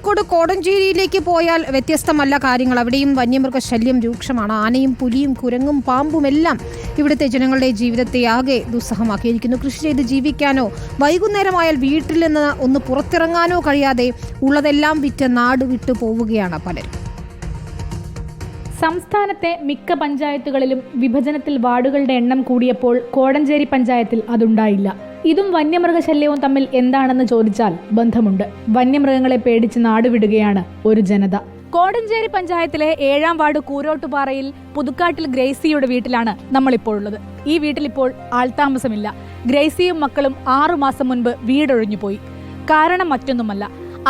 കോഴിക്കോട് കോടഞ്ചേരിയിലേക്ക് പോയാൽ വ്യത്യസ്തമല്ല കാര്യങ്ങൾ. അവിടെയും വന്യമൃഗശല്യം രൂക്ഷമാണ്. ആനയും പുലിയും കുരങ്ങും പാമ്പുമെല്ലാം ഇവിടുത്തെ ജനങ്ങളുടെ ജീവിതത്തെ ആകെ ദുസ്സഹമാക്കിയിരിക്കുന്നു. കൃഷി ചെയ്ത് ജീവിക്കാനോ വൈകുന്നേരമായാൽ വീട്ടിൽ നിന്ന് ഒന്ന് പുറത്തിറങ്ങാനോ കഴിയാതെ ഉള്ളതെല്ലാം വിറ്റ് നാട് വിട്ടു പോവുകയാണ് പലരും. സംസ്ഥാനത്തെ മിക്ക പഞ്ചായത്തുകളിലും വിഭജനത്തിൽ വാർഡുകളുടെ എണ്ണം കൂടിയപ്പോൾ കോടഞ്ചേരി പഞ്ചായത്തിൽ അതുണ്ടായില്ല. ഇതും വന്യമൃഗശല്യവും തമ്മിൽ എന്താണെന്ന് ചോദിച്ചാൽ ബന്ധമുണ്ട്. വന്യമൃഗങ്ങളെ പേടിച്ച് നാടുവിടുകയാണ് ഒരു ജനത. കോടഞ്ചേരി പഞ്ചായത്തിലെ 7-ാം വാർഡ് കൂരോട്ടുപാറയിൽ പുതുക്കാട്ടിൽ ഗ്രേസിയുടെ വീട്ടിലാണ് നമ്മളിപ്പോൾ ഉള്ളത്. ഈ വീട്ടിലിപ്പോൾ ആൾതാമസമില്ല. ഗ്രേസിയും മക്കളും 6 മാസം മുൻപ് വീടൊഴിഞ്ഞുപോയി. കാരണം മറ്റൊന്നുമല്ല,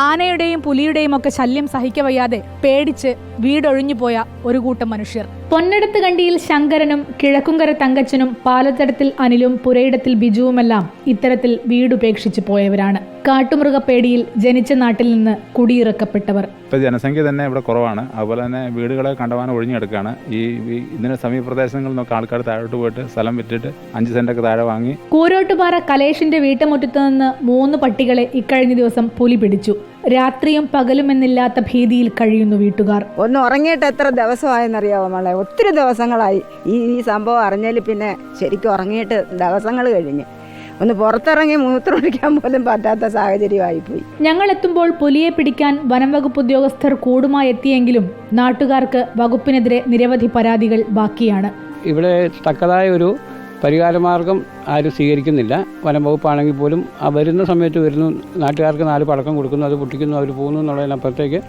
ആനയുടെയും പുലിയുടെയും ഒക്കെ ശല്യം സഹിക്കവയ്യാതെ പേടിച്ച് വീടൊഴിഞ്ഞുപോയ ഒരു കൂട്ടം മനുഷ്യർ. പൊന്നടത്ത് കണ്ടിയിൽ ശങ്കരനും കിഴക്കുംകര തങ്കച്ചനും പാലത്തടത്തിൽ അനിലും പുരയിടത്തിൽ ബിജുവുമെല്ലാം ഇത്തരത്തിൽ വീടുപേക്ഷിച്ച് പോയവരാണ്. കാട്ടുമൃഗപ്പേടിയിൽ ജനിച്ച നാട്ടിൽ നിന്ന് കുടിയിറക്കപ്പെട്ടവർ. ഇപ്പൊ ജനസംഖ്യ തന്നെ ഇവിടെ കുറവാണ്. അതുപോലെ തന്നെ വീടുകളെ കണ്ടമാനം ഒഴിഞ്ഞെടുക്കുകയാണ്. ഇതിന് സമീപ പ്രദേശങ്ങളിൽ നിന്നൊക്കെ ആൾക്കാർ താഴോട്ട് പോയിട്ട് സ്ഥലം വിറ്റിട്ട് 5 സെന്റൊക്കെ താഴെ വാങ്ങി. കൂരോട്ടുപാറ കലേഷിന്റെ വീട്ടുമുറ്റത്ത് നിന്ന് 3 പട്ടികളെ ഇക്കഴിഞ്ഞ ദിവസം പുലി പിടിച്ചു. രാത്രിയും പകലുമെന്നില്ലാത്ത ഭീതിയിൽ കഴിയുന്നു വീട്ടുകാർ. ഒന്ന് ഉറങ്ങിയിട്ട് എത്ര ദിവസമായെന്നറിയാവോ മോളെ? ഒത്തിരി ദിവസങ്ങളായി ഈ സംഭവം അറിഞ്ഞാൽ പിന്നെ ശരിക്കും ഉറങ്ങിയിട്ട് ദിവസങ്ങൾ കഴിഞ്ഞ് ഒന്ന് പുറത്തിറങ്ങി മൂത്രമൊഴിക്കാൻ പോലും പറ്റാത്ത സാഹചര്യമായിപ്പോയി. ഞങ്ങൾ എത്തുമ്പോൾ പുലിയെ പിടിക്കാൻ വനം വകുപ്പ് ഉദ്യോഗസ്ഥർ കൂടുമായി എത്തിയെങ്കിലും നാട്ടുകാർക്ക് വകുപ്പിനെതിരെ നിരവധി പരാതികൾ ബാക്കിയാണ്. ഇവിടെ തക്കതായ ഒരു പരിഹാരമാർഗം ആരും സ്വീകരിക്കുന്നില്ല. വനം വകുപ്പാണെങ്കിൽ പോലും വരുന്ന സമയത്ത് വരുന്നു, നാട്ടുകാർക്ക് 4 പടക്കം കൊടുക്കുന്നു, അത് പൊട്ടിക്കുന്നു, അവർ പോകുന്നു എന്നുള്ളതിനപ്പുറത്തേക്ക്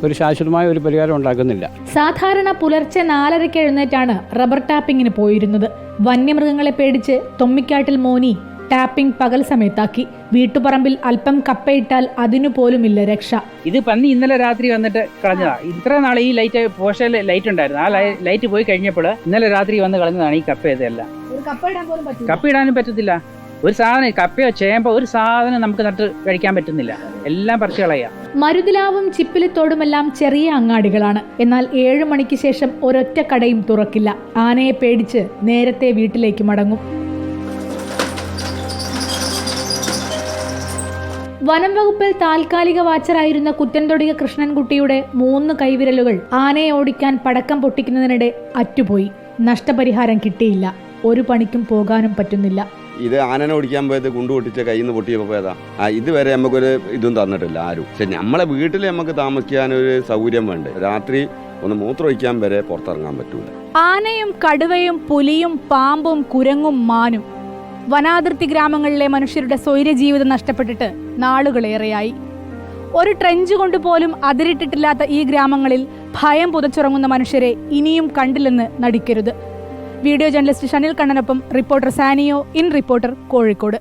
ഒരു ശാശ്വതമായ ഒരു പരിഹാരം ഉണ്ടാക്കുന്നില്ല. സാധാരണ പുലർച്ചെ 4:30 എഴുന്നേറ്റാണ് റബ്ബർ ടാപ്പിങ്ങിന് പോയിരുന്നത്. വന്യമൃഗങ്ങളെ പേടിച്ച് തൊമ്മിക്കാട്ടിൽ മോനി ടാപ്പിംഗ് പകൽ സമയത്താക്കി. വീട്ടുപറമ്പിൽ അല്പം കപ്പയിട്ടാൽ അതിനു പോലുമില്ല രക്ഷ. ഇത് പന്നി ഇന്നലെ രാത്രി വന്നിട്ട് കളഞ്ഞതാ. ഇത്ര നാളെ ഈ ലൈറ്റ് പോസ്റ്റൽ ലൈറ്റ് ഉണ്ടായിരുന്നു. ആ ലൈറ്റ് പോയി കഴിഞ്ഞപ്പോൾ ഇന്നലെ രാത്രി വന്ന് കളഞ്ഞതാണ് ഈ കപ്പ. ഇതെല്ലാം കപ്പയിടാനും പറ്റത്തില്ല. ഒരു സാധനം കപ്പയോ ചേമ്പോ ഒരു സാധനം നമുക്ക് നട്ട് കഴിക്കാൻ പറ്റുന്നില്ല. എല്ലാം പറിച്ചു കളയാം. മരുതിലാവും ചിപ്പിലിത്തോടുമെല്ലാം ചെറിയ അങ്ങാടികളാണ്. എന്നാൽ 7 മണിക്ക് ശേഷം ഒരൊറ്റ കടയും തുറക്കില്ല. ആനയെ പേടിച്ച് നേരത്തെ വീട്ടിലേക്ക് മടങ്ങും. വനം വകുപ്പിൽ താൽക്കാലിക വാച്ചറായിരുന്ന കുറ്റൻതൊടിക കൃഷ്ണൻകുട്ടിയുടെ 3 കൈവിരലുകൾ ആനയെ ഓടിക്കാൻ പടക്കം പൊട്ടിക്കുന്നതിനിടെ അറ്റുപോയി. നഷ്ടപരിഹാരം കിട്ടിയില്ല. ഒരു പണിക്കും പോകാനും പറ്റുന്നില്ല. ഇത് ആനനെ ഓടിക്കാൻ പോയത് കൊണ്ടുപൊട്ടിച്ച കയ്യിൽ നിന്ന് പൊട്ടിയപ്പോൾ പോയതാ. ഇതുവരെ നമുക്കൊരു ഇതും തന്നിട്ടില്ല ആരും. പക്ഷെ നമ്മളെ വീട്ടിൽ നമുക്ക് താമസിക്കാനൊരു സൗകര്യം വേണ്ടേ? രാത്രി ഒന്ന് മൂത്രമൊഴിക്കാൻ വരെ പുറത്തിറങ്ങാൻ പറ്റൂല. ആനയും കടുവയും പുലിയും പാമ്പും കുരങ്ങും മാനും വനാതിർത്തി ഗ്രാമങ്ങളിലെ മനുഷ്യരുടെ സ്വൈര്യജീവിതം നഷ്ടപ്പെട്ടിട്ട് നാളുകളേറെയായി. ഒരു ട്രെഞ്ച് കൊണ്ടുപോലും അതിരിട്ടിട്ടില്ലാത്ത ഈ ഗ്രാമങ്ങളിൽ ഭയം പുതച്ചുറങ്ങുന്ന മനുഷ്യരെ ഇനിയും കണ്ടില്ലെന്ന് നടിക്കരുത്. വീഡിയോ ജേർണലിസ്റ്റ് ഷനിൽ കണ്ണനൊപ്പം reporter Saniyo, in reporter, Kozhikode.